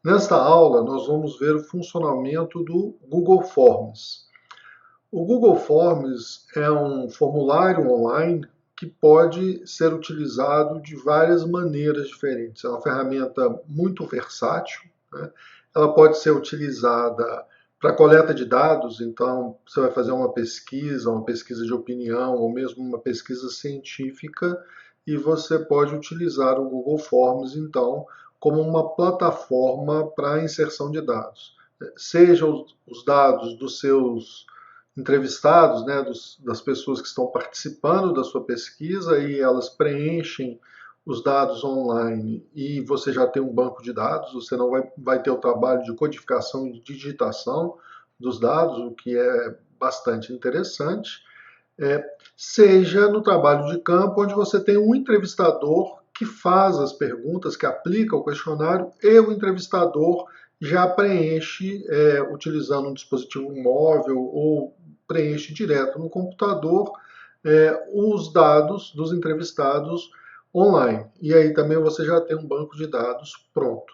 Nesta aula, nós vamos ver o funcionamento do Google Forms. O Google Forms é um formulário online que pode ser utilizado de várias maneiras diferentes. É uma ferramenta muito versátil, né? Ela pode ser utilizada para coleta de dados, então você vai fazer uma pesquisa de opinião ou mesmo uma pesquisa científica e você pode utilizar o Google Forms então como uma plataforma para inserção de dados. Seja os dados dos seus entrevistados, né, das pessoas que estão participando da sua pesquisa e elas preenchem os dados online e você já tem um banco de dados, você não vai ter o trabalho de codificação e de digitação dos dados, o que é bastante interessante. Seja no trabalho de campo, onde você tem um entrevistador que faz as perguntas, que aplica o questionário, e o entrevistador já preenche, utilizando um dispositivo móvel ou preenche direto no computador os dados dos entrevistados online. E aí também você já tem um banco de dados pronto.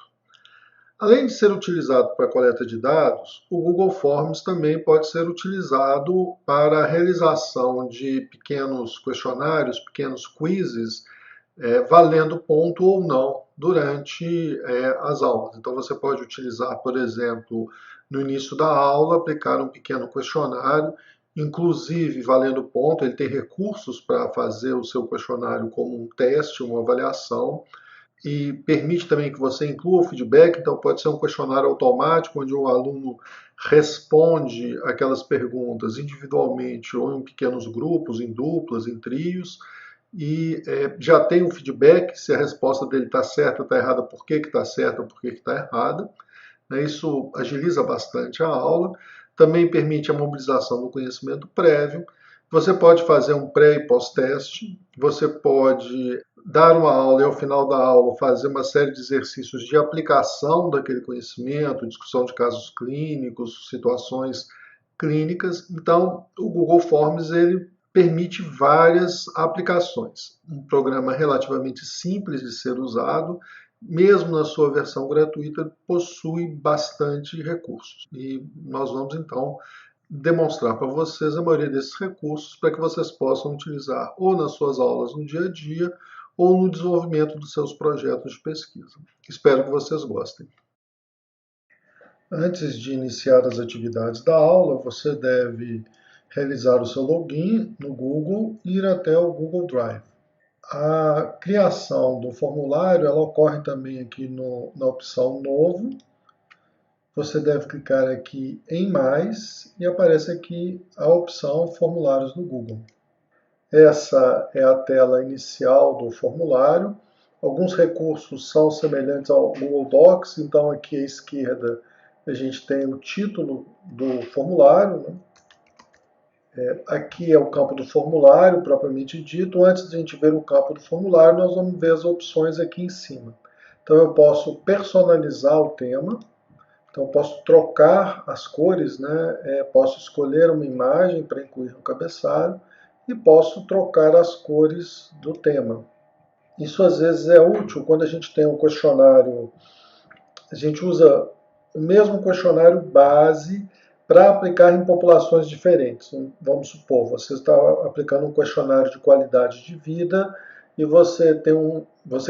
Além de ser utilizado para coleta de dados, o Google Forms também pode ser utilizado para a realização de pequenos questionários, pequenos quizzes, valendo ponto ou não durante as aulas. Então você pode utilizar, por exemplo, no início da aula, aplicar um pequeno questionário, inclusive valendo ponto, ele tem recursos para fazer o seu questionário como um teste, uma avaliação, e permite também que você inclua o feedback, então pode ser um questionário automático, onde o aluno responde aquelas perguntas individualmente ou em pequenos grupos, em duplas, em trios, e já tem o feedback, se a resposta dele está certa, está errada, por que está certa, por que está errada. Isso agiliza bastante a aula, também permite a mobilização do conhecimento prévio. Você pode fazer um pré e pós-teste, você pode dar uma aula e ao final da aula fazer uma série de exercícios de aplicação daquele conhecimento, discussão de casos clínicos, situações clínicas. Então, o Google Forms ele permite várias aplicações. Um programa relativamente simples de ser usado, mesmo na sua versão gratuita, possui bastante recursos. E nós vamos então demonstrar para vocês a maioria desses recursos para que vocês possam utilizar ou nas suas aulas no dia a dia ou no desenvolvimento dos seus projetos de pesquisa. Espero que vocês gostem. Antes de iniciar as atividades da aula, você deve realizar o seu login no Google e ir até o Google Drive. A criação do formulário ela ocorre também aqui na opção Novo. Você deve clicar aqui em Mais e aparece aqui a opção Formulários no Google. Essa é a tela inicial do formulário. Alguns recursos são semelhantes ao Google Docs, então aqui à esquerda a gente tem o título do formulário, né? Aqui é o campo do formulário, propriamente dito. Antes de a gente ver o campo do formulário, nós vamos ver as opções aqui em cima. Então eu posso personalizar o tema, então eu posso trocar as cores, né? Posso escolher uma imagem para incluir no cabeçalho e posso trocar as cores do tema. Isso às vezes é útil quando a gente tem um questionário, a gente usa o mesmo questionário base para aplicar em populações diferentes. Vamos supor, você está aplicando um questionário de qualidade de vida e você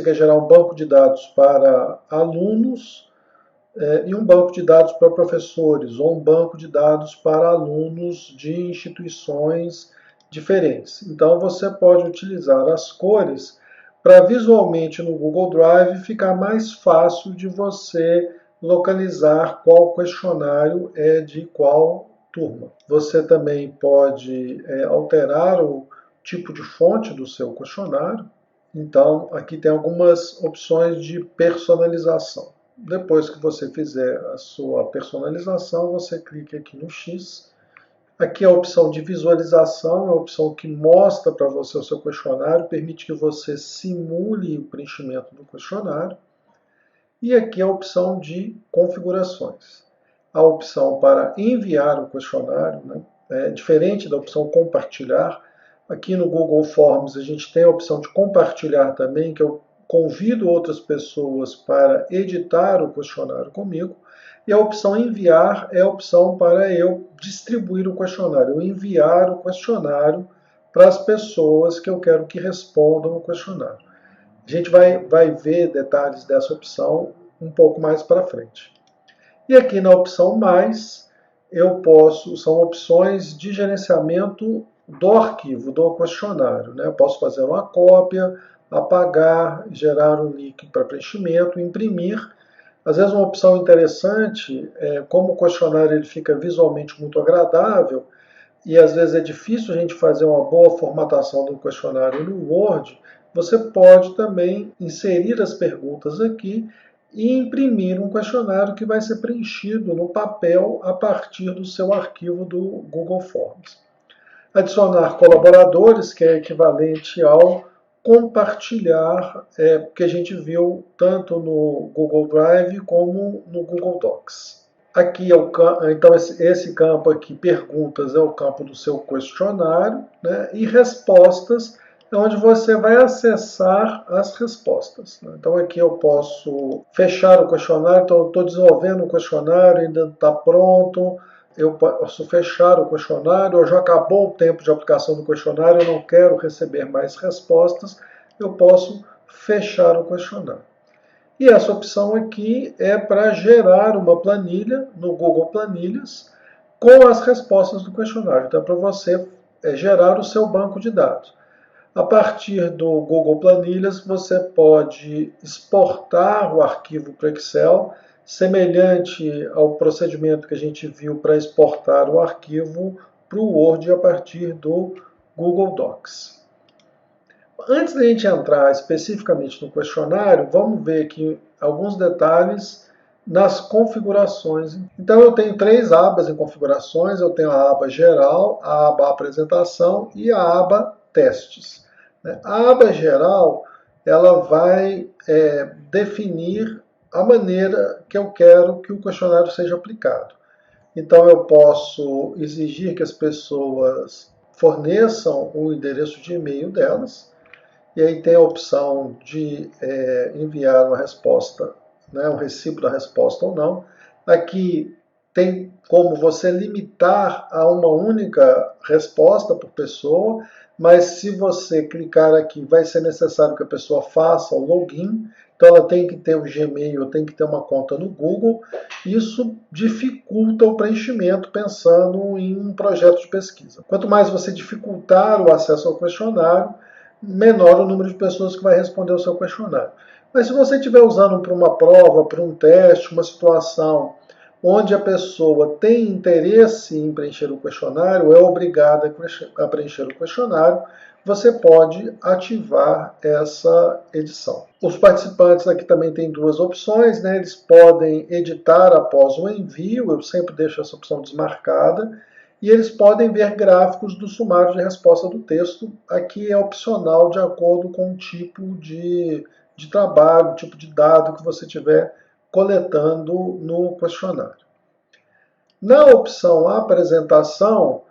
quer gerar um banco de dados para alunos e um banco de dados para professores ou um banco de dados para alunos de instituições diferentes. Então você pode utilizar as cores para visualmente no Google Drive ficar mais fácil de você localizar qual questionário é de qual turma. Você também pode alterar o tipo de fonte do seu questionário. Então, aqui tem algumas opções de personalização. Depois que você fizer a sua personalização, você clica aqui no X. Aqui é a opção de visualização, é a opção que mostra para você o seu questionário, permite que você simule o preenchimento do questionário. E aqui a opção de configurações. A opção para enviar o questionário, né, é diferente da opção compartilhar. Aqui no Google Forms a gente tem a opção de compartilhar também, que eu convido outras pessoas para editar o questionário comigo. E a opção enviar é a opção para eu distribuir o questionário, eu enviar o questionário para as pessoas que eu quero que respondam o questionário. A gente vai ver detalhes dessa opção um pouco mais para frente. E aqui na opção mais, são opções de gerenciamento do arquivo, do questionário. Né? Eu posso fazer uma cópia, apagar, gerar um link para preenchimento, imprimir. Às vezes uma opção interessante, como o questionário ele fica visualmente muito agradável, e às vezes é difícil a gente fazer uma boa formatação do questionário no Word, você pode também inserir as perguntas aqui e imprimir um questionário que vai ser preenchido no papel a partir do seu arquivo do Google Forms. Adicionar colaboradores, que é equivalente ao compartilhar, que a gente viu tanto no Google Drive como no Google Docs. Aqui então esse campo aqui, perguntas, é o campo do seu questionário, né? E respostas é onde você vai acessar as respostas. Né? Então aqui eu posso fechar o questionário, então eu estou desenvolvendo o questionário, ainda está pronto, eu posso fechar o questionário, ou já acabou o tempo de aplicação do questionário, eu não quero receber mais respostas, eu posso fechar o questionário. E essa opção aqui é para gerar uma planilha no Google Planilhas com as respostas do questionário. Então, é para você gerar o seu banco de dados. A partir do Google Planilhas, você pode exportar o arquivo para Excel, semelhante ao procedimento que a gente viu para exportar o arquivo para o Word a partir do Google Docs. Antes da gente entrar especificamente no questionário, vamos ver aqui alguns detalhes nas configurações. Então eu tenho 3 abas em configurações, eu tenho a aba geral, a aba apresentação e a aba testes. A aba geral, ela vai definir a maneira que eu quero que o questionário seja aplicado. Então eu posso exigir que as pessoas forneçam o endereço de e-mail delas, e aí tem a opção de enviar uma resposta, né, um recibo da resposta ou não. Aqui tem como você limitar a uma única resposta por pessoa, mas se você clicar aqui, vai ser necessário que a pessoa faça o login, então ela tem que ter o Gmail, tem que ter uma conta no Google. Isso dificulta o preenchimento pensando em um projeto de pesquisa. Quanto mais você dificultar o acesso ao questionário, menor o número de pessoas que vai responder o seu questionário. Mas se você estiver usando para uma prova, para um teste, uma situação onde a pessoa tem interesse em preencher o questionário, é obrigada a preencher o questionário, você pode ativar essa edição. Os participantes aqui também têm 2 opções, né? Eles podem editar após o envio, eu sempre deixo essa opção desmarcada, e eles podem ver gráficos do sumário de resposta do texto. Aqui é opcional de acordo com o tipo de trabalho, o tipo de dado que você estiver coletando no questionário. Na opção apresentação,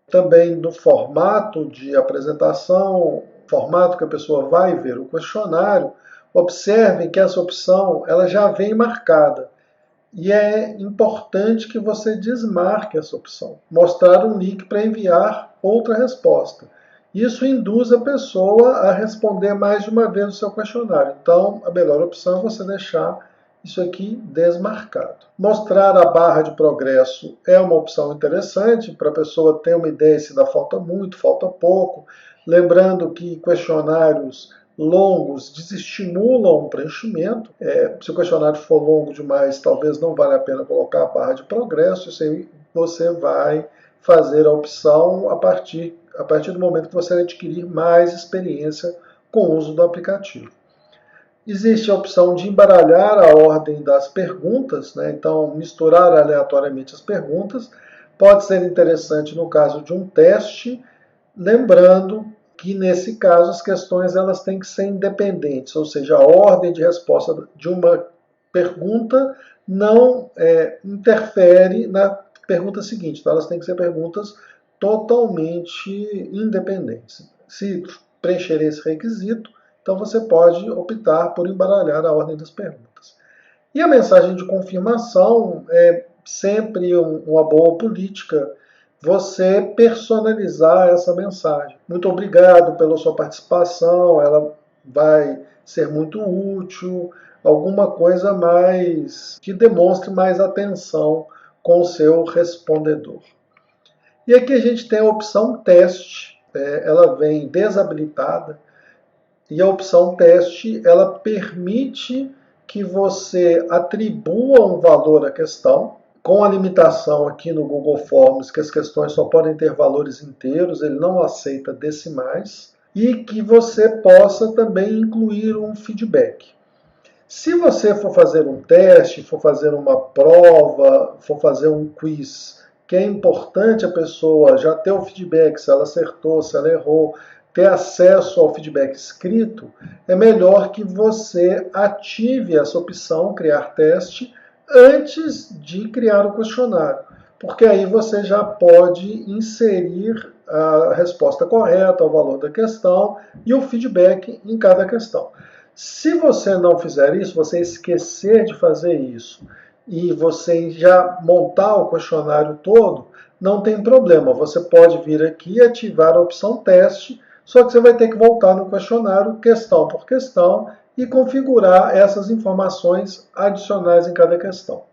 também no formato de apresentação, formato que a pessoa vai ver o questionário, observem que essa opção ela já vem marcada. E é importante que você desmarque essa opção. Mostrar um link para enviar outra resposta. Isso induz a pessoa a responder mais de uma vez o seu questionário. Então, a melhor opção é você deixar isso aqui desmarcado. Mostrar a barra de progresso é uma opção interessante para a pessoa ter uma ideia se ainda falta muito, falta pouco. Lembrando que questionários longos desestimulam o preenchimento. Se o questionário for longo demais, talvez não valha a pena colocar a barra de progresso. Isso aí você vai fazer a opção a partir do momento que você adquirir mais experiência com o uso do aplicativo. Existe a opção de embaralhar a ordem das perguntas, né? Então misturar aleatoriamente as perguntas. Pode ser interessante no caso de um teste, lembrando que nesse caso as questões elas têm que ser independentes, ou seja, a ordem de resposta de uma pergunta não interfere na pergunta seguinte, então elas têm que ser perguntas totalmente independentes. Se preencher esse requisito, Então você pode optar por embaralhar a ordem das perguntas. E a mensagem de confirmação é sempre uma boa política você personalizar essa mensagem. Muito obrigado pela sua participação, ela vai ser muito útil, alguma coisa mais que demonstre mais atenção com o seu respondedor. E aqui a gente tem a opção teste, ela vem desabilitada, e a opção teste ela permite que você atribua um valor à questão, com a limitação aqui no Google Forms que as questões só podem ter valores inteiros, ele não aceita decimais, e que você possa também incluir um feedback. Se você for fazer um teste, for fazer uma prova, for fazer um quiz, que é importante a pessoa já ter o feedback, se ela acertou, se ela errou, ter acesso ao feedback escrito, é melhor que você ative essa opção, criar teste, antes de criar o questionário, porque aí você já pode inserir a resposta correta, o valor da questão e o feedback em cada questão. Se você não fizer isso, você esquecer de fazer isso e você já montar o questionário todo, não tem problema. Você pode vir aqui e ativar a opção teste, só que você vai ter que voltar no questionário questão por questão e configurar essas informações adicionais em cada questão.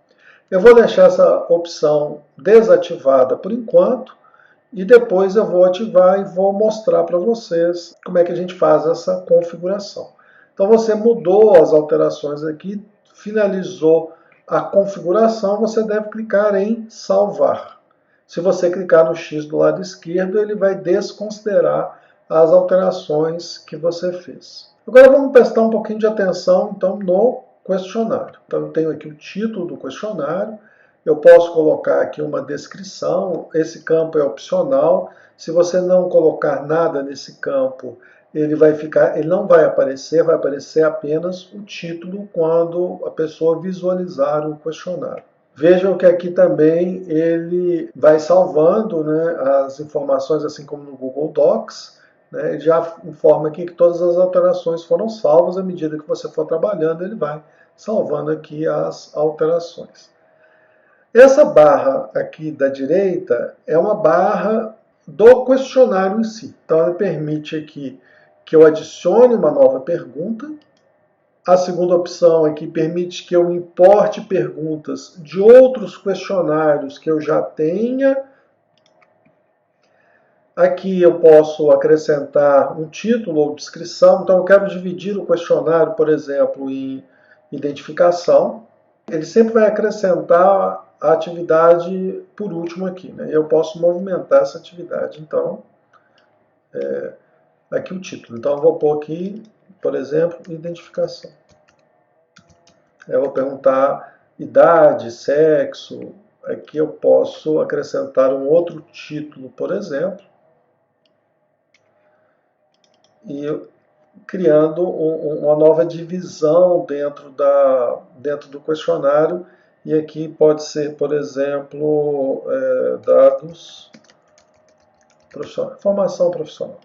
Eu vou deixar essa opção desativada por enquanto e depois eu vou ativar e vou mostrar para vocês como é que a gente faz essa configuração. Então você mudou as alterações aqui, finalizou a configuração, você deve clicar em salvar. Se você clicar no X do lado esquerdo, ele vai desconsiderar as alterações que você fez. Agora vamos prestar um pouquinho de atenção então no questionário. Então eu tenho aqui o título do questionário, eu posso colocar aqui uma descrição, esse campo é opcional. Se você não colocar nada nesse campo, ele não vai aparecer apenas o título quando a pessoa visualizar o questionário. Vejam que aqui também ele vai salvando, né, as informações, assim como no Google Docs. Ele já informa aqui que todas as alterações foram salvas. À medida que você for trabalhando, ele vai salvando aqui as alterações. Essa barra aqui da direita é uma barra do questionário em si. Então, ela permite aqui que eu adicione uma nova pergunta. A segunda opção aqui permite que eu importe perguntas de outros questionários que eu já tenha. Aqui eu posso acrescentar um título ou descrição. Então, eu quero dividir o questionário, por exemplo, em identificação. Ele sempre vai acrescentar a atividade por último aqui, né? Eu posso movimentar essa atividade. Então, aqui o título. Então, eu vou pôr aqui, por exemplo, identificação. Eu vou perguntar idade, sexo. Aqui eu posso acrescentar um outro título, por exemplo. E criando uma nova divisão dentro do questionário. E aqui pode ser, por exemplo, dados profissionais, formação profissional.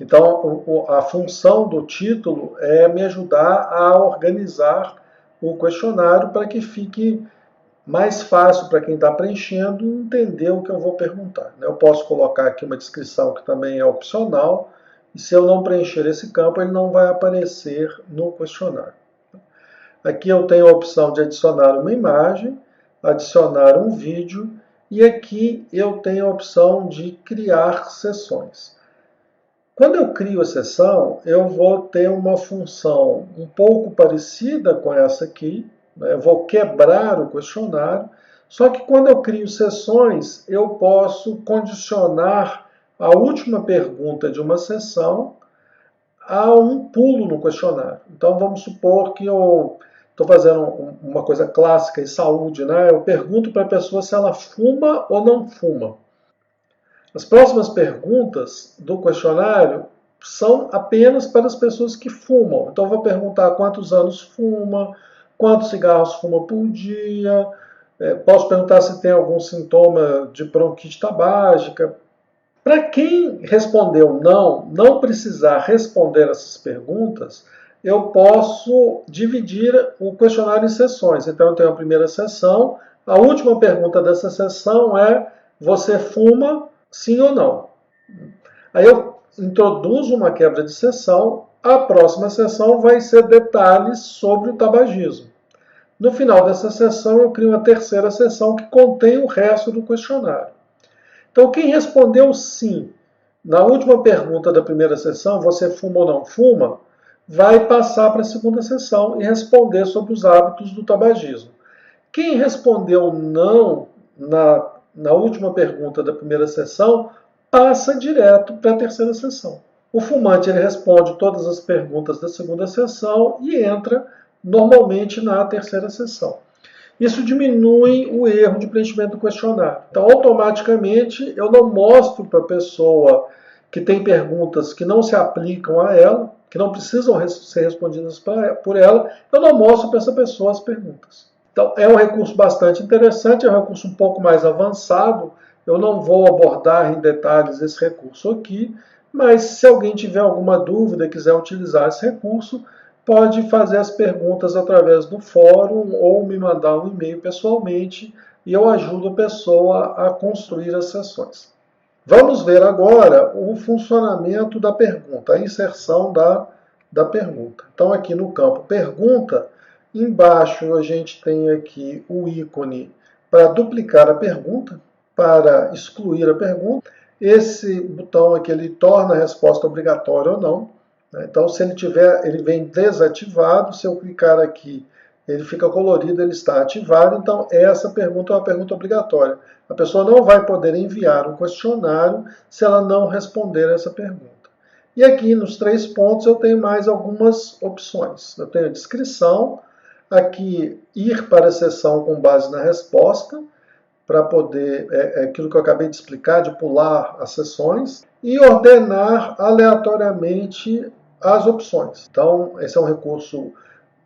Então, a função do título é me ajudar a organizar o questionário para que fique mais fácil para quem está preenchendo entender o que eu vou perguntar. Eu posso colocar aqui uma descrição que também é opcional, e se eu não preencher esse campo, ele não vai aparecer no questionário. Aqui eu tenho a opção de adicionar uma imagem, adicionar um vídeo, e aqui eu tenho a opção de criar sessões. Quando eu crio a sessão, eu vou ter uma função um pouco parecida com essa aqui. Eu vou quebrar o questionário, só que quando eu crio sessões, eu posso condicionar a última pergunta de uma sessão a um pulo no questionário. Então vamos supor que eu estou fazendo uma coisa clássica em saúde, né? Eu pergunto para a pessoa se ela fuma ou não fuma. As próximas perguntas do questionário são apenas para as pessoas que fumam. Então eu vou perguntar quantos anos fuma, quantos cigarros fuma por dia, posso perguntar se tem algum sintoma de bronquite tabágica. Para quem respondeu não precisar responder essas perguntas, eu posso dividir o questionário em sessões. Então, eu tenho a primeira sessão. A última pergunta dessa sessão é: você fuma, sim ou não? Aí eu introduzo uma quebra de sessão. A próxima sessão vai ser detalhes sobre o tabagismo. No final dessa sessão, eu crio uma terceira sessão que contém o resto do questionário. Então, quem respondeu sim na última pergunta da primeira sessão, você fuma ou não fuma, vai passar para a segunda sessão e responder sobre os hábitos do tabagismo. Quem respondeu não na última pergunta da primeira sessão, passa direto para a terceira sessão. O fumante ele responde todas as perguntas da segunda sessão e entra normalmente na terceira sessão. Isso diminui o erro de preenchimento do questionário. Então, automaticamente, eu não mostro para a pessoa que tem perguntas que não se aplicam a ela, que não precisam ser respondidas por ela, eu não mostro para essa pessoa as perguntas. Então, é um recurso bastante interessante, é um recurso um pouco mais avançado. Eu não vou abordar em detalhes esse recurso aqui, mas se alguém tiver alguma dúvida e quiser utilizar esse recurso, pode fazer as perguntas através do fórum ou me mandar um e-mail pessoalmente e eu ajudo a pessoa a construir as sessões. Vamos ver agora o funcionamento da pergunta, a inserção da pergunta. Então, aqui no campo Pergunta, embaixo a gente tem aqui o ícone para duplicar a pergunta, para excluir a pergunta. Esse botão aqui ele torna a resposta obrigatória ou não. Então, se ele vem desativado, se eu clicar aqui, ele fica colorido, ele está ativado. Então, essa pergunta é uma pergunta obrigatória. A pessoa não vai poder enviar um questionário se ela não responder essa pergunta. E aqui nos 3 pontos eu tenho mais algumas opções. Eu tenho a descrição, aqui ir para a sessão com base na resposta, para poder, aquilo que eu acabei de explicar, de pular as sessões, e ordenar aleatoriamente as opções. Então, esse é um recurso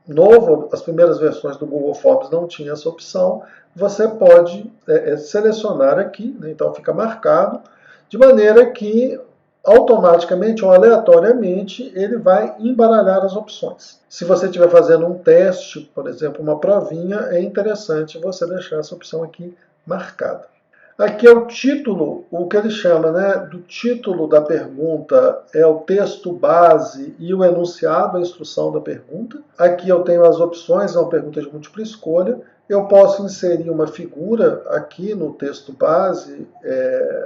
novo, as primeiras versões do Google Forms não tinha essa opção. Você pode selecionar aqui, né? Então fica marcado, de maneira que automaticamente ou aleatoriamente ele vai embaralhar as opções. Se você estiver fazendo um teste, por exemplo, uma provinha, é interessante você deixar essa opção aqui marcada. Aqui é o título, o que ele chama, né, do título da pergunta é o texto base e o enunciado, a instrução da pergunta. Aqui eu tenho as opções, é uma pergunta de múltipla escolha. Eu posso inserir uma figura aqui no texto base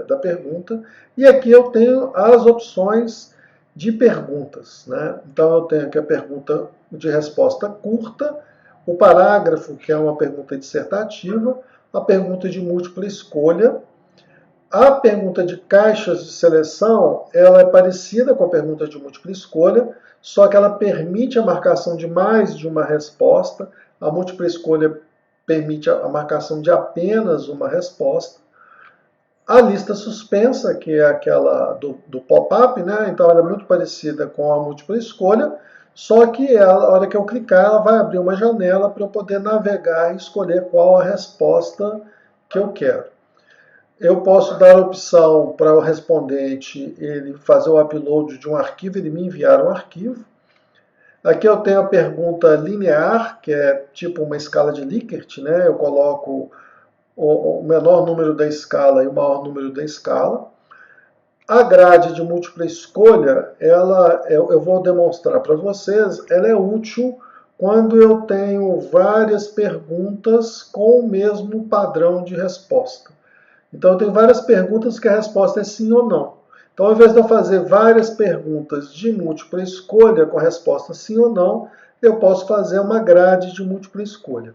da pergunta. E aqui eu tenho as opções de perguntas, né? Então eu tenho aqui a pergunta de resposta curta, o parágrafo, que é uma pergunta dissertativa, a pergunta de múltipla escolha. A pergunta de caixas de seleção, ela é parecida com a pergunta de múltipla escolha, só que ela permite a marcação de mais de uma resposta. A múltipla escolha permite a marcação de apenas uma resposta. A lista suspensa, que é aquela do pop-up, né? Então ela é muito parecida com a múltipla escolha, só que ela, a hora que eu clicar, ela vai abrir uma janela para eu poder navegar e escolher qual a resposta que eu quero. Eu posso dar a opção para o respondente ele fazer o upload de um arquivo, ele me enviar um arquivo. Aqui eu tenho a pergunta linear, que é tipo uma escala de Likert, né? Eu coloco o menor número da escala e o maior número da escala. A grade de múltipla escolha, eu vou demonstrar para vocês, ela é útil quando eu tenho várias perguntas com o mesmo padrão de resposta. Então, eu tenho várias perguntas que a resposta é sim ou não. Então, ao invés de eu fazer várias perguntas de múltipla escolha com a resposta sim ou não, eu posso fazer uma grade de múltipla escolha.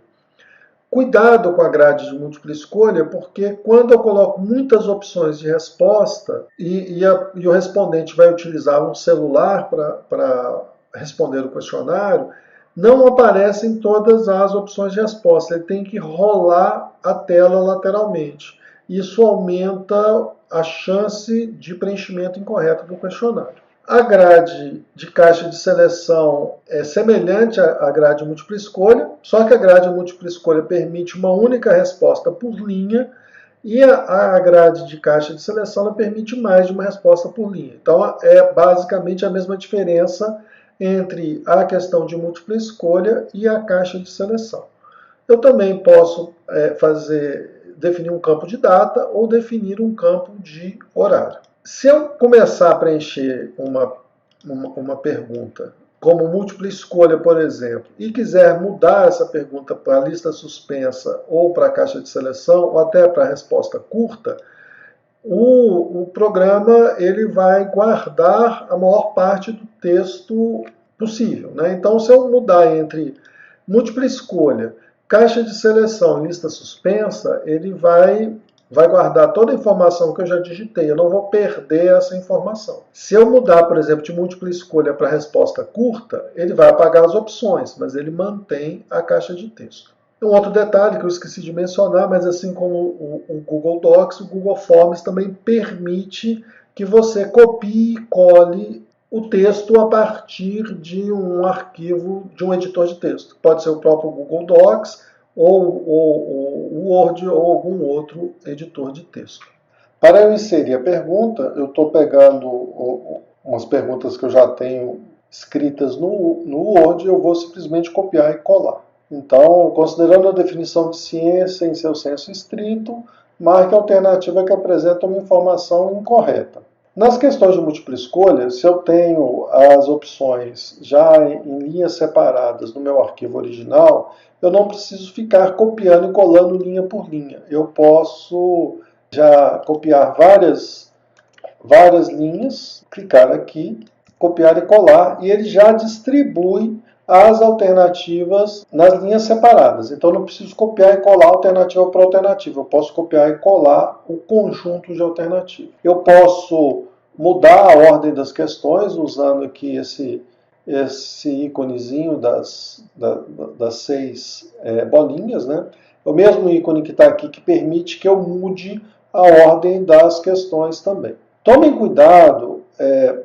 Cuidado com a grade de múltipla escolha, porque quando eu coloco muitas opções de resposta e o respondente vai utilizar um celular para responder o questionário, não aparecem todas as opções de resposta. Ele tem que rolar a tela lateralmente. Isso aumenta a chance de preenchimento incorreto do questionário. A grade de caixa de seleção é semelhante à grade múltipla escolha, só que a grade múltipla escolha permite uma única resposta por linha E a grade de caixa de seleção ela permite mais de uma resposta por linha. Então, é basicamente a mesma diferença entre a questão de múltipla escolha e a caixa de seleção. Eu também posso definir um campo de data ou definir um campo de horário. Se eu começar a preencher uma pergunta como múltipla escolha, por exemplo, e quiser mudar essa pergunta para a lista suspensa ou para a caixa de seleção ou até para a resposta curta, o programa ele vai guardar a maior parte do texto possível, né? Então, se eu mudar entre múltipla escolha, caixa de seleção e lista suspensa, ele vai guardar toda a informação que eu já digitei. Eu não vou perder essa informação. Se eu mudar, por exemplo, de múltipla escolha para resposta curta, ele vai apagar as opções, mas ele mantém a caixa de texto. Um outro detalhe que eu esqueci de mencionar, mas assim como o Google Docs, o Google Forms também permite que você copie e cole o texto a partir de um arquivo de um editor de texto. Pode ser o próprio Google Docs ou o Word ou algum outro editor de texto. Para eu inserir a pergunta, eu estou pegando umas perguntas que eu já tenho escritas no Word, eu vou simplesmente copiar e colar. Então, considerando a definição de ciência em seu senso estrito, marque a alternativa que apresenta uma informação incorreta. Nas questões de múltipla escolha, se eu tenho as opções já em linhas separadas no meu arquivo original, eu não preciso ficar copiando e colando linha por linha. Eu posso já copiar várias linhas, clicar aqui, copiar e colar, e ele já distribui as alternativas nas linhas separadas. Então, eu não preciso copiar e colar alternativa por alternativa. Eu posso copiar e colar o conjunto de alternativas. Eu posso mudar a ordem das questões usando aqui esse íconezinho das 6 bolinhas, né? O mesmo ícone que está aqui que permite que eu mude a ordem das questões também. Tomem cuidado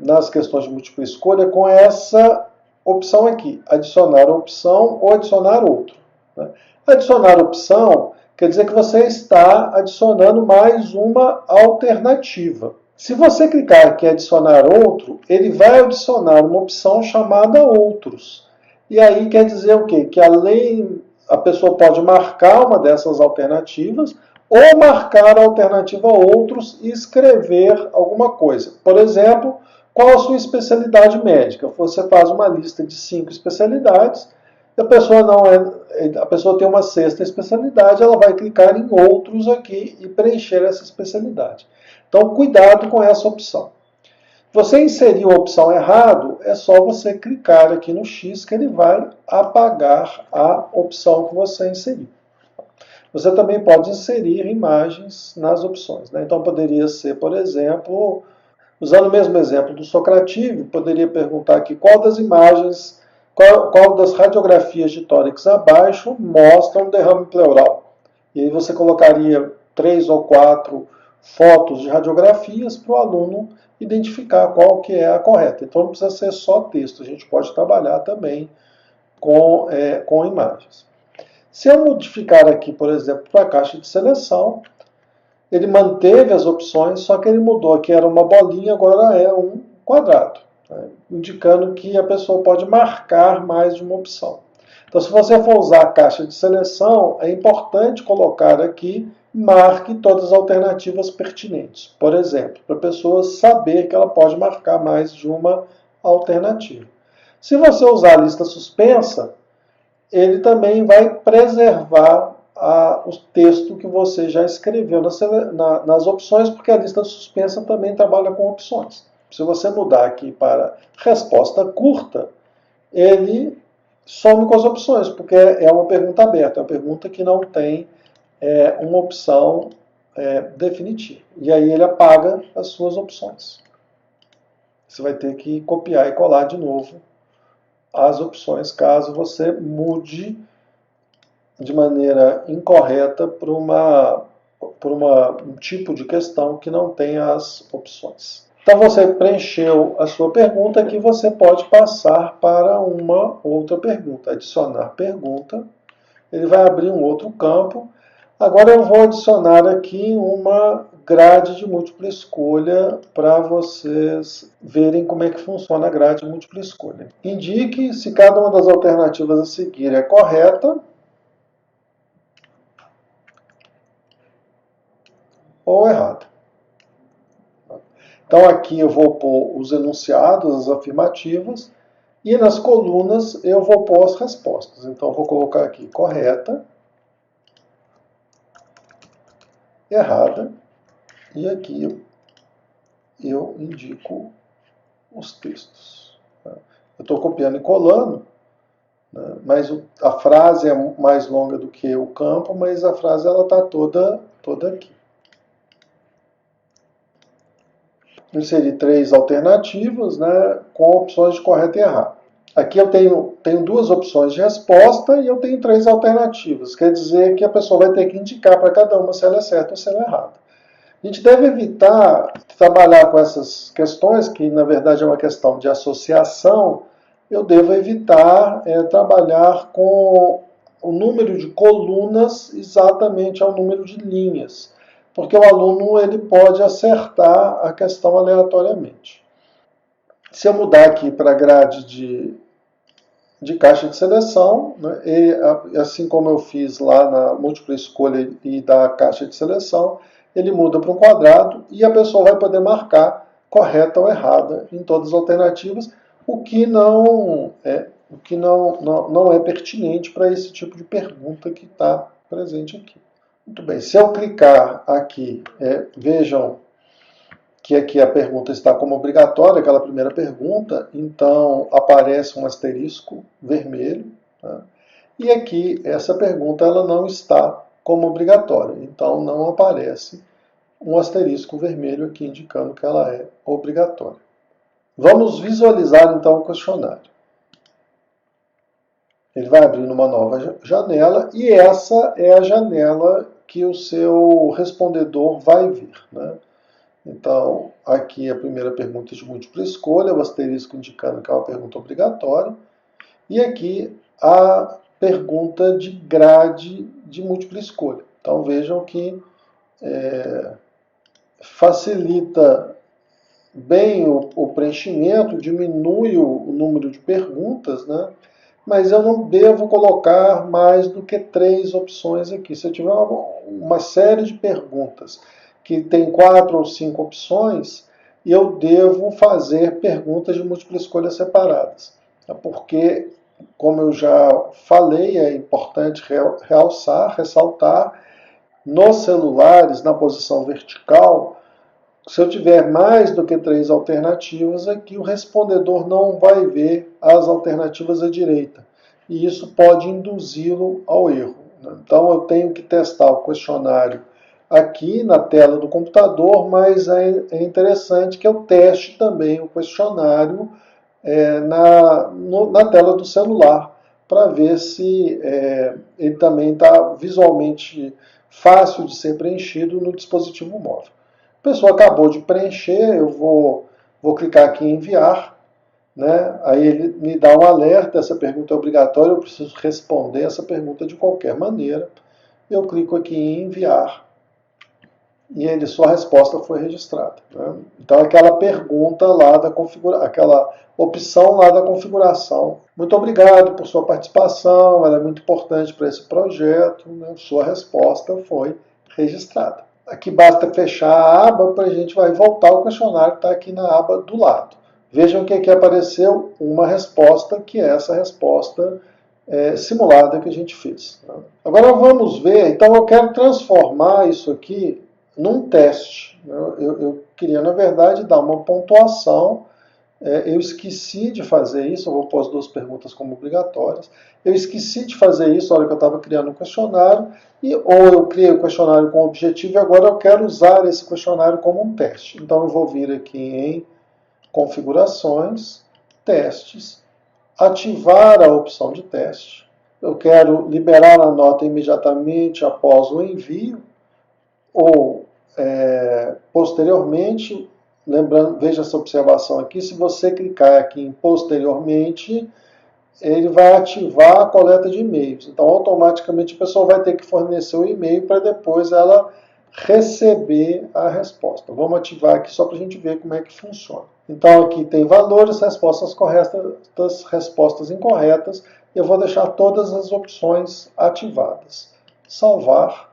nas questões de múltipla escolha com essa opção aqui, adicionar opção ou adicionar outro. Né? Adicionar opção quer dizer que você está adicionando mais uma alternativa. Se você clicar aqui em adicionar outro, ele vai adicionar uma opção chamada outros. E aí quer dizer o quê? Que além a pessoa pode marcar uma dessas alternativas ou marcar a alternativa outros e escrever alguma coisa. Por exemplo, qual a sua especialidade médica? Você faz uma lista de 5 especialidades, a pessoa tem uma 6ª especialidade, ela vai clicar em outros aqui e preencher essa especialidade. Então, cuidado com essa opção. Se você inseriu a opção errado, é só você clicar aqui no X que ele vai apagar a opção que você inseriu. Você também pode inserir imagens nas opções, né? Então, poderia ser, por exemplo, usando o mesmo exemplo do Socrativo, poderia perguntar aqui qual das imagens, qual das radiografias de tórax abaixo mostram derrame pleural. E aí você colocaria 3 ou 4 fotos de radiografias para o aluno identificar qual que é a correta. Então não precisa ser só texto, a gente pode trabalhar também com imagens. Se eu modificar aqui, por exemplo, para a caixa de seleção, ele manteve as opções, só que ele mudou, que era uma bolinha, agora é um quadrado, né? Indicando que a pessoa pode marcar mais de uma opção. Então, se você for usar a caixa de seleção, é importante colocar aqui, marque todas as alternativas pertinentes. Por exemplo, para a pessoa saber que ela pode marcar mais de uma alternativa. Se você usar a lista suspensa, ele também vai preservar o texto que você já escreveu nas opções, porque a lista suspensa também trabalha com opções. Se você mudar aqui para resposta curta, ele some com as opções, porque é uma pergunta aberta, é uma pergunta que não tem uma opção definitiva. E aí ele apaga as suas opções. Você vai ter que copiar e colar de novo as opções, caso você mude de maneira incorreta para um tipo de questão que não tem as opções. Então você preencheu a sua pergunta, que você pode passar para uma outra pergunta, adicionar pergunta. Ele vai abrir um outro campo. Agora eu vou adicionar aqui uma grade de múltipla escolha para vocês verem como é que funciona a grade de múltipla escolha. Indique se cada uma das alternativas a seguir é correta ou errada. Então aqui eu vou pôr os enunciados, as afirmativas, e nas colunas eu vou pôr as respostas. Então eu vou colocar aqui correta, errada, e aqui eu indico os textos. Eu estou copiando e colando, né, mas a frase é mais longa do que o campo, mas a frase está toda aqui. Inseri 3 alternativas, né, com opções de correto e errado. Aqui eu tenho 2 opções de resposta e eu tenho 3 alternativas. Quer dizer que a pessoa vai ter que indicar para cada uma se ela é certa ou se ela é errada. A gente deve evitar trabalhar com essas questões, que na verdade é uma questão de associação. Eu devo evitar trabalhar com o número de colunas exatamente ao número de linhas, porque o aluno ele pode acertar a questão aleatoriamente. Se eu mudar aqui para a grade de caixa de seleção, né, e assim como eu fiz lá na múltipla escolha e da caixa de seleção, ele muda para um quadrado e a pessoa vai poder marcar correta ou errada em todas as alternativas, o que não é pertinente para esse tipo de pergunta que está presente aqui. Muito bem, se eu clicar aqui, vejam que aqui a pergunta está como obrigatória, aquela primeira pergunta, então aparece um asterisco vermelho, tá? E aqui essa pergunta ela não está como obrigatória, então não aparece um asterisco vermelho aqui indicando que ela é obrigatória. Vamos visualizar então o questionário. Ele vai abrir numa nova janela e essa é a janela que o seu respondedor vai ver, né? Então, aqui a primeira pergunta de múltipla escolha, o asterisco indicando que é uma pergunta obrigatória. E aqui a pergunta de grade de múltipla escolha. Então, vejam que facilita bem o preenchimento, diminui o número de perguntas, né? Mas eu não devo colocar mais do que 3 opções aqui. Se eu tiver uma série de perguntas que tem 4 ou 5 opções, eu devo fazer perguntas de múltipla escolha separadas. Porque, como eu já falei, é importante ressaltar, nos celulares, na posição vertical, se eu tiver mais do que 3 alternativas, aqui o respondedor não vai ver as alternativas à direita. E isso pode induzi-lo ao erro. Então eu tenho que testar o questionário aqui na tela do computador, mas é interessante que eu teste também o questionário na tela do celular, para ver se ele também está visualmente fácil de ser preenchido no dispositivo móvel. A pessoa acabou de preencher, eu vou clicar aqui em enviar, né? Aí ele me dá um alerta, essa pergunta é obrigatória, eu preciso responder essa pergunta de qualquer maneira. Eu clico aqui em enviar e sua resposta foi registrada, né? Então aquela pergunta lá da aquela opção lá da configuração. Muito obrigado por sua participação, ela é muito importante para esse projeto, né? Sua resposta foi registrada. Aqui basta fechar a aba para a gente vai voltar ao questionário que está aqui na aba do lado. Vejam que aqui apareceu uma resposta, que é essa resposta simulada que a gente fez. Agora vamos ver, então eu quero transformar isso aqui num teste. Eu queria, na verdade, dar uma pontuação. Eu esqueci de fazer isso, eu vou pôr as 2 perguntas como obrigatórias. Eu esqueci de fazer isso na hora que eu estava criando um questionário, ou eu criei o questionário com objetivo e agora eu quero usar esse questionário como um teste. Então eu vou vir aqui em configurações, testes, ativar a opção de teste. Eu quero liberar a nota imediatamente após o envio, ou posteriormente. Lembrando, veja essa observação aqui, se você clicar aqui em posteriormente, ele vai ativar a coleta de e-mails. Então, automaticamente, a pessoa vai ter que fornecer o e-mail para depois ela receber a resposta. Vamos ativar aqui só para a gente ver como é que funciona. Então, aqui tem valores, respostas corretas, respostas incorretas. Eu vou deixar todas as opções ativadas. Salvar.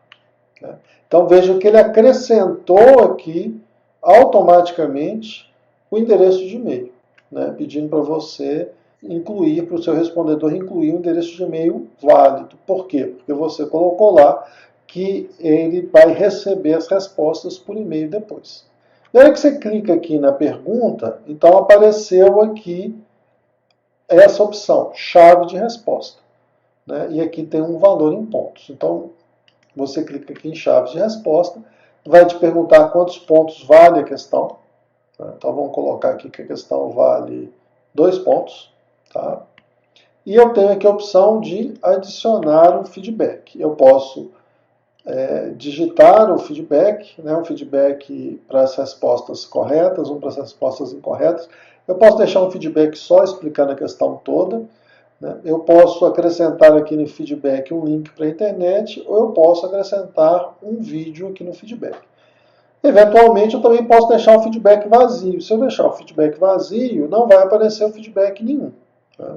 Né? Então, veja que ele acrescentou aqui, automaticamente, o endereço de e-mail, né? Pedindo para você incluir, para o seu respondedor incluir um endereço de e-mail válido. Por quê? Porque você colocou lá que ele vai receber as respostas por e-mail depois. Na hora que você clica aqui na pergunta, então apareceu aqui essa opção, chave de resposta. Né? E aqui tem um valor em pontos. Então, você clica aqui em chave de resposta, vai te perguntar quantos pontos vale a questão. Então, vamos colocar aqui que a questão vale 2 pontos. Tá? E eu tenho aqui a opção de adicionar um feedback. Eu posso digitar o feedback, né, um feedback para as respostas corretas, um para as respostas incorretas. Eu posso deixar um feedback só explicando a questão toda. Né? Eu posso acrescentar aqui no feedback um link para a internet, ou eu posso acrescentar um vídeo aqui no feedback. Eventualmente, eu também posso deixar o feedback vazio. Se eu deixar o feedback vazio, não vai aparecer o feedback nenhum. Tá?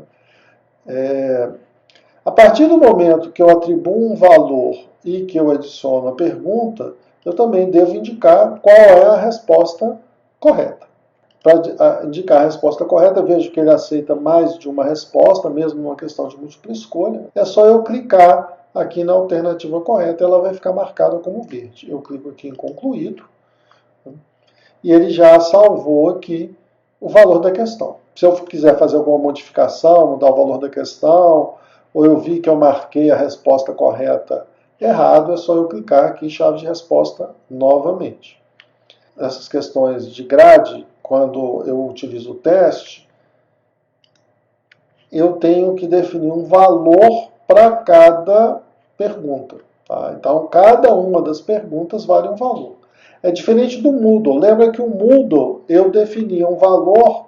A partir do momento que eu atribuo um valor e que eu adiciono a pergunta, eu também devo indicar qual é a resposta correta. Para indicar a resposta correta, vejo que ele aceita mais de uma resposta, mesmo numa questão de múltipla escolha. É só eu clicar aqui na alternativa correta, ela vai ficar marcada como verde. Eu clico aqui em concluído e ele já salvou aqui o valor da questão. Se eu quiser fazer alguma modificação, mudar o valor da questão, ou eu vi que eu marquei a resposta correta errado, é só eu clicar aqui em chave de resposta novamente. Essas questões de grade, quando eu utilizo o teste, eu tenho que definir um valor para cada pergunta. Tá? Então, cada uma das perguntas vale um valor. É diferente do Moodle. Lembra que o Moodle eu definia um valor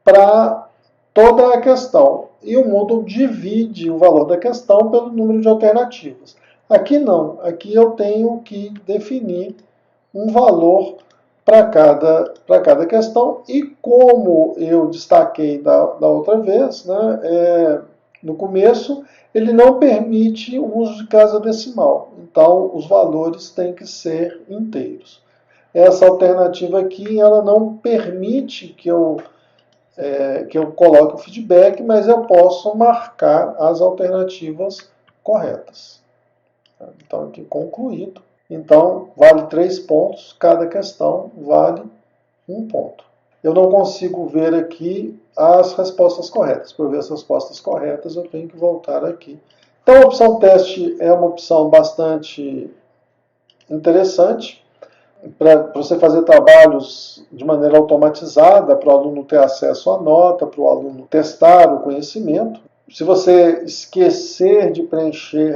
para toda a questão. E o Moodle divide o valor da questão pelo número de alternativas. Aqui não. Aqui eu tenho que definir um valor para cada questão. E como eu destaquei da outra vez, né, no começo, ele não permite o uso de casa decimal. Então, os valores têm que ser inteiros. Essa alternativa aqui, ela não permite que eu coloque o feedback, mas eu posso marcar as alternativas corretas. Então, aqui concluído. Então, vale 3 pontos, cada questão vale 1 ponto. Eu não consigo ver aqui as respostas corretas. Para ver as respostas corretas, eu tenho que voltar aqui. Então, a opção teste é uma opção bastante interessante para você fazer trabalhos de maneira automatizada, para o aluno ter acesso à nota, para o aluno testar o conhecimento. Se você esquecer de preencher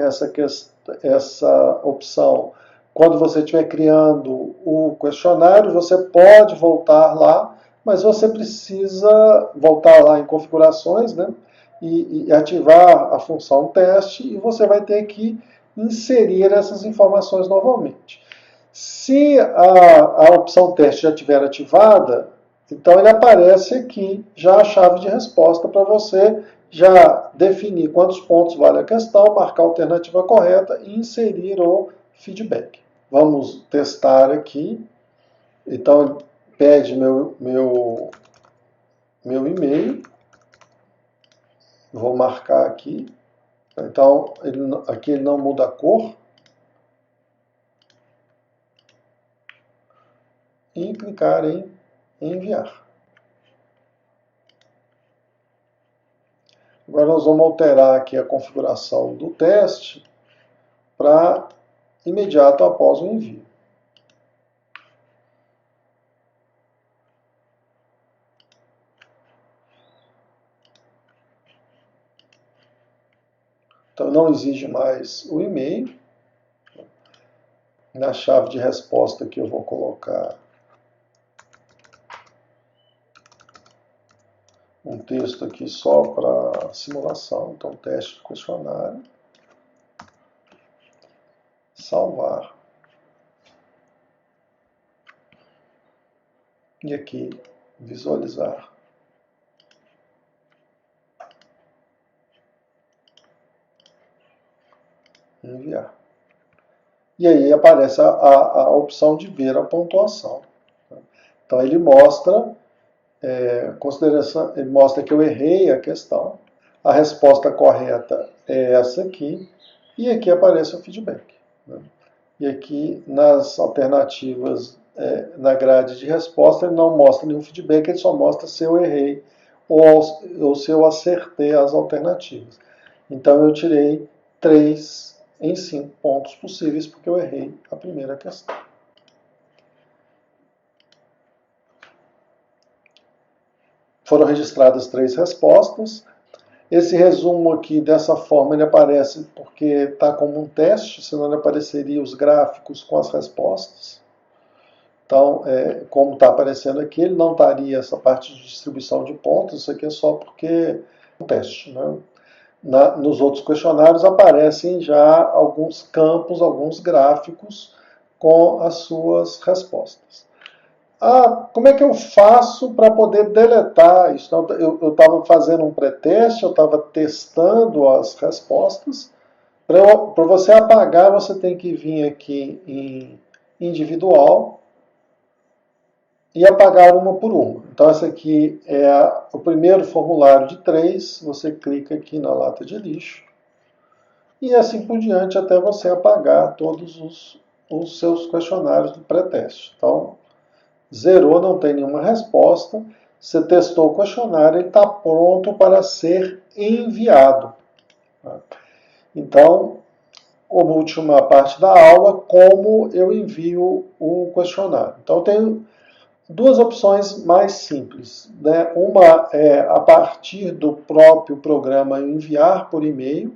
essa opção quando você estiver criando o questionário, você pode voltar lá, mas você precisa voltar lá em configurações, né, e ativar a função teste, e você vai ter que inserir essas informações novamente. Se a opção teste já estiver ativada, então ele aparece aqui já a chave de resposta para você já definir quantos pontos vale a questão, marcar a alternativa correta e inserir o feedback. Vamos testar aqui. Então ele pede meu e-mail. Vou marcar aqui. Então aqui ele não muda a cor. E clicar em enviar. Agora nós vamos alterar aqui a configuração do teste para imediato após o envio. Então não exige mais o e-mail. Na chave de resposta aqui eu vou colocar um texto aqui só para simulação, então teste do questionário, salvar, e aqui visualizar. Enviar. E aí aparece a opção de ver a pontuação. Então ele mostra, ele mostra que eu errei a questão, a resposta correta é essa aqui, e aqui aparece o feedback. Né? E aqui nas alternativas, na grade de resposta, ele não mostra nenhum feedback, ele só mostra se eu errei ou se eu acertei as alternativas. Então eu tirei 3 em 5 pontos possíveis, porque eu errei a primeira questão. Foram registradas 3 respostas. Esse resumo aqui, dessa forma, ele aparece porque está como um teste, senão ele apareceria os gráficos com as respostas. Então, como está aparecendo aqui, ele não estaria essa parte de distribuição de pontos, isso aqui é só porque é um teste. Né? Nos outros questionários aparecem já alguns campos, alguns gráficos com as suas respostas. Como é que eu faço para poder deletar isso? Então, eu estava fazendo um pré-teste, eu estava testando as respostas. Para você apagar, você tem que vir aqui em individual e apagar uma por uma. Então, esse aqui é o primeiro formulário de 3. Você clica aqui na lata de lixo. E assim por diante, até você apagar todos os seus questionários do pré-teste. Então, zerou, não tem nenhuma resposta. Você testou o questionário, ele está pronto para ser enviado. Então, a última parte da aula, como eu envio o questionário. Então, eu tenho 2 opções mais simples. Né? Uma é a partir do próprio programa enviar por e-mail,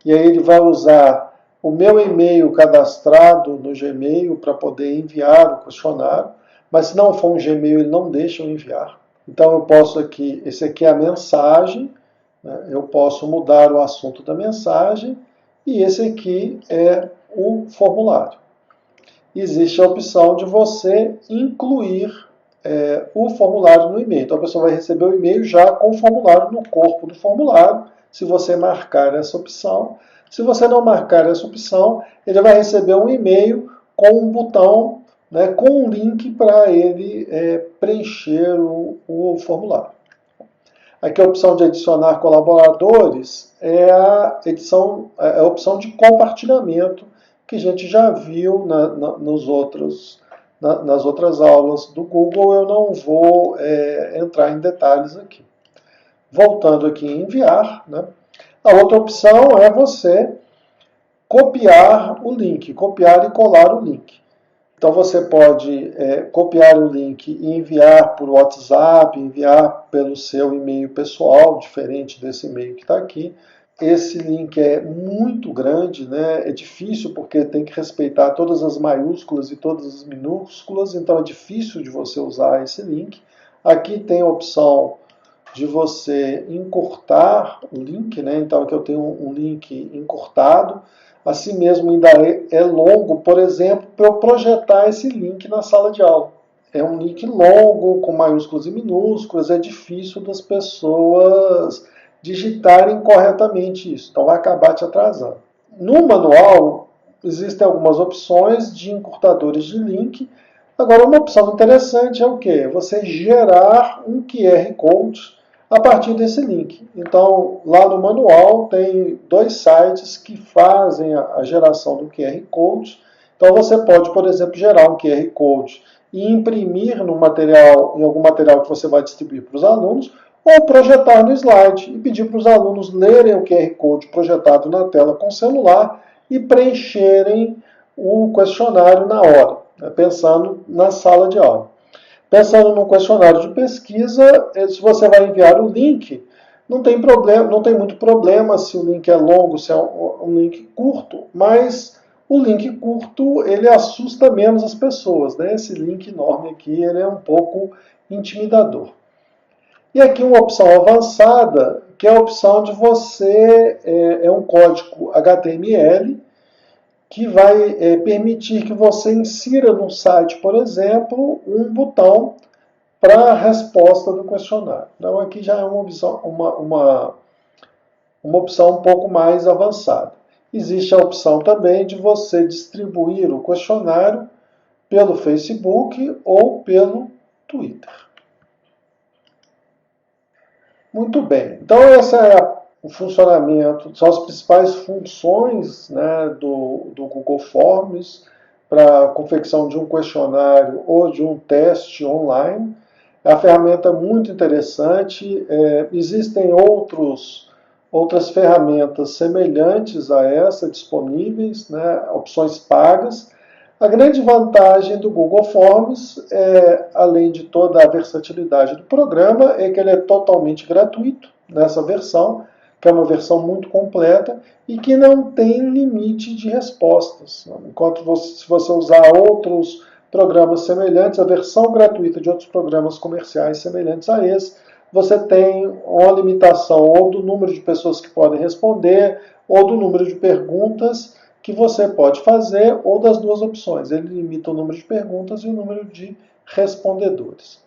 e aí ele vai usar o meu e-mail cadastrado no Gmail para poder enviar o questionário, mas se não for um Gmail, ele não deixa eu enviar. Então eu posso aqui, esse aqui é a mensagem, né? Eu posso mudar o assunto da mensagem, e esse aqui é o formulário. Existe a opção de você incluir o formulário no e-mail. Então a pessoa vai receber o e-mail já com o formulário no corpo do formulário, se você marcar essa opção. Se você não marcar essa opção, ele vai receber um e-mail com um botão, né, com um link para ele preencher o formulário. Aqui a opção de adicionar colaboradores é a opção de compartilhamento que a gente já viu nas outras aulas do Google. Eu não vou entrar em detalhes aqui. Voltando aqui em enviar, né? A outra opção é você copiar o link, copiar e colar o link. Então você pode copiar o link e enviar por WhatsApp, enviar pelo seu e-mail pessoal, diferente desse e-mail que está aqui. Esse link é muito grande, né? É difícil porque tem que respeitar todas as maiúsculas e todas as minúsculas, então é difícil de você usar esse link. Aqui tem a opção de você encurtar o link, né? Então aqui eu tenho um link encurtado. Assim mesmo ainda é longo, por exemplo, para eu projetar esse link na sala de aula. É um link longo, com maiúsculas e minúsculas, é difícil das pessoas digitarem corretamente isso, então vai acabar te atrasando. No manual, existem algumas opções de encurtadores de link. Agora, uma opção interessante é o quê? Você gerar um QR Code a partir desse link. Então, lá no manual tem 2 sites que fazem a geração do QR Code. Então, você pode, por exemplo, gerar um QR Code e imprimir no material, em algum material que você vai distribuir para os alunos, ou projetar no slide e pedir para os alunos lerem o QR Code projetado na tela com o celular e preencherem o questionário na hora, né, pensando na sala de aula. Pensando no questionário de pesquisa, se você vai enviar o link, não tem problema, não tem muito problema se o link é longo, se é um link curto, mas o link curto ele assusta menos as pessoas, né? Esse link enorme aqui ele é um pouco intimidador. E aqui uma opção avançada, que é a opção de você, é um código HTML, que vai permitir que você insira no site, por exemplo, um botão para a resposta do questionário. Então aqui já é uma opção um pouco mais avançada. Existe a opção também de você distribuir o questionário pelo Facebook ou pelo Twitter. Muito bem, então esse é o funcionamento, são as principais funções, né, do Google Forms para a confecção de um questionário ou de um teste online. É uma ferramenta muito interessante, existem outras ferramentas semelhantes a essa disponíveis, né, opções pagas. A grande vantagem do Google Forms, além de toda a versatilidade do programa, é que ele é totalmente gratuito nessa versão, que é uma versão muito completa e que não tem limite de respostas. Enquanto se você usar outros programas semelhantes, a versão gratuita de outros programas comerciais semelhantes a esse, você tem uma limitação ou do número de pessoas que podem responder, ou do número de perguntas que você pode fazer, ou das duas opções. Ele limita o número de perguntas e o número de respondedores.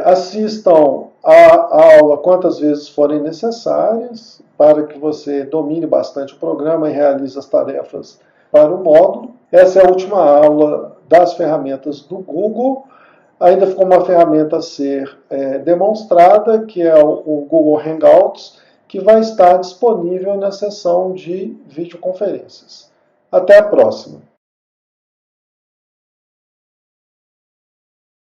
Assistam a aula quantas vezes forem necessárias para que você domine bastante o programa e realize as tarefas para o módulo. Essa é a última aula das ferramentas do Google. Ainda ficou uma ferramenta a ser demonstrada, que é o Google Hangouts, que vai estar disponível na seção de videoconferências. Até a próxima!